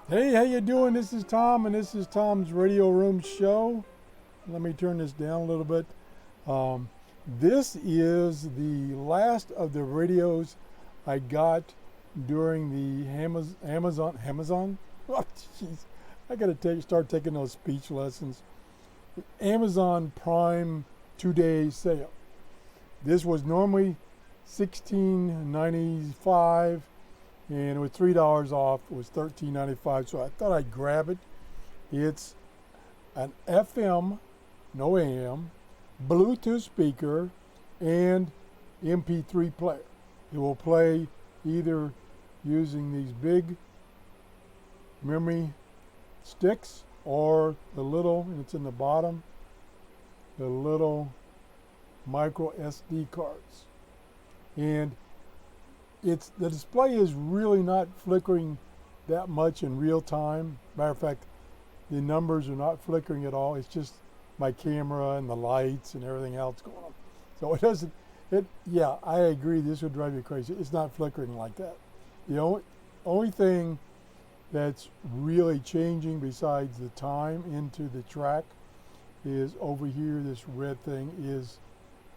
Hey, how you doing? This is Tom, and this is Tom's Radio Room Show. Let me turn this down a little bit. Um, this is the last of the radios I got during the Amazon. Oh, jeez, I gotta start taking those speech lessons. Amazon Prime 2-day sale. This was normally $16.95. And it was $3 off. It was $13.95. So I thought I'd grab it. It's an FM, no AM, Bluetooth speaker, and MP3 player. It will play either using these big memory sticks or the little, and it's in the bottom, the little micro SD cards. And the display is really not flickering that much in real time. Matter of fact, the numbers are not flickering at all. It's just my camera and the lights and everything else going on. So it doesn't, yeah, I agree, this would drive you crazy. It's not flickering like that. The only thing that's really changing besides the time into the track is over here, this red thing is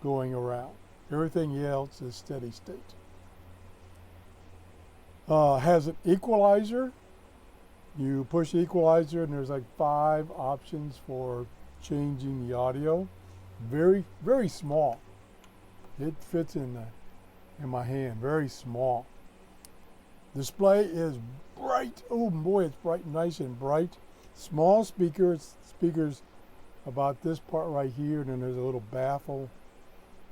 going around. Everything else is steady state. Has an equalizer. You push the equalizer and there's like 5 options for changing the audio. Very, very small. It fits in my hand, very small. Display is bright. Oh boy, it's bright, nice and bright. Small speakers about this part right here, and then there's a little baffle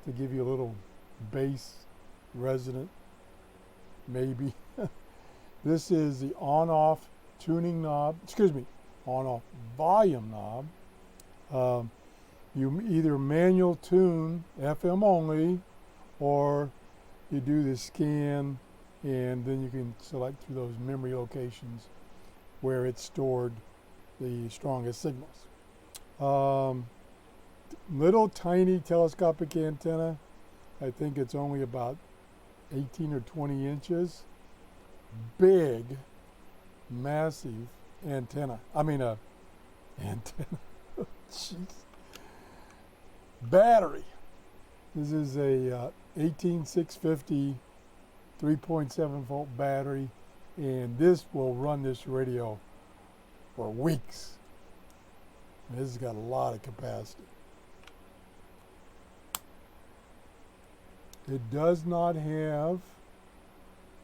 to give you a little bass resonant, maybe. This is the on-off tuning knob, on-off volume knob. You either manual tune FM only, or you do the scan, and then you can select through those memory locations where it's stored the strongest signals. Little tiny telescopic antenna. I think it's only about 18 or 20 inches. Big, massive antenna. Antenna. Jeez. Battery. This is a 18650 3.7 volt battery, and this will run this radio for weeks. This has got a lot of capacity. It does not have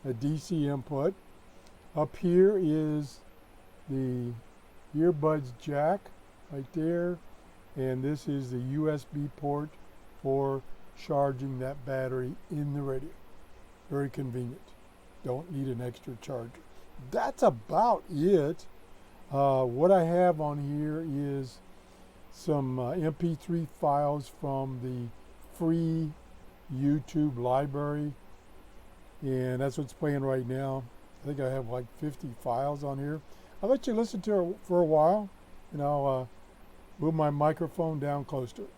a DC input. Up here is the earbuds jack right there, and this is the USB port for charging that battery in the radio. Very convenient. Don't need an extra charger. That's about it. What I have on here is some MP3 files from the free YouTube library, and that's what's playing right now. I think I have like 50 files on here. I'll let you listen to it for a while, and I'll move my microphone down close to it.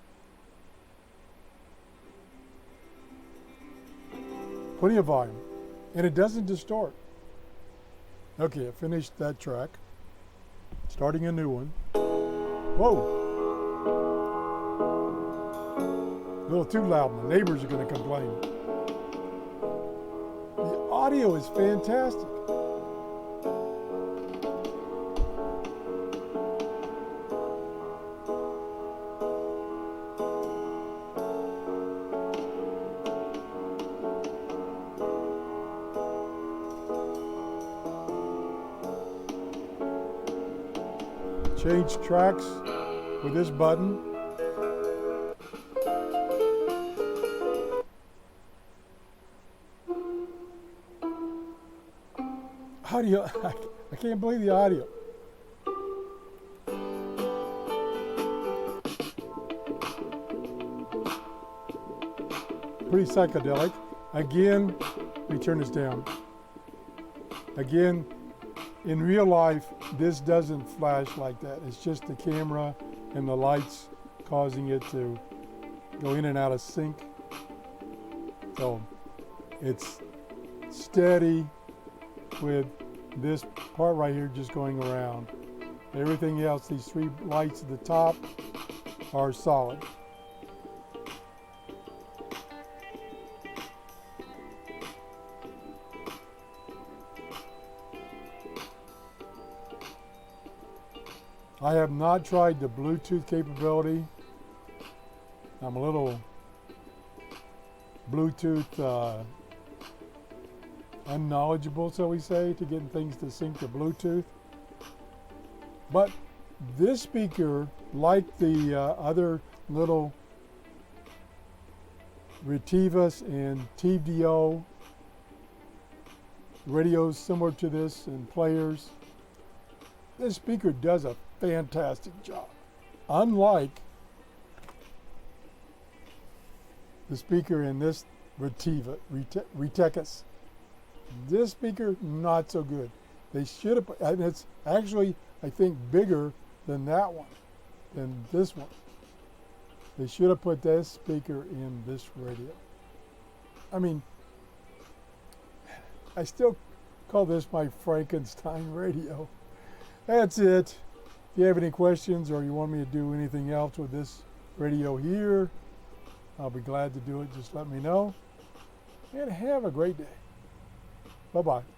Plenty of volume, and it doesn't distort. Okay, I finished that track. Starting a new one. Whoa! A little too loud. My neighbors are going to complain. The audio is fantastic. Change tracks with this button. Audio, I can't believe the audio. Pretty psychedelic. Again, let me turn this down. Again, in real life, this doesn't flash like that. It's just the camera and the lights causing it to go in and out of sync. So it's steady with this part right here just going around. Everything else, these three lights at the top, are solid. I have not tried the Bluetooth capability. I'm a little Bluetooth unknowledgeable, shall we say, to getting things to sync to Bluetooth. But this speaker, like the other little Retekess and TVO radios similar to this and players, this speaker does a fantastic job. Unlike the speaker in this Retekess, this speaker not so good. They should have, and it's actually, I think, bigger than that one, than this one. They should have put this speaker in this radio. I mean, I still call this my Frankenstein radio. That's it. If you have any questions or you want me to do anything else with this radio here, I'll be glad to do it. Just let me know. And have a great day. Bye-bye.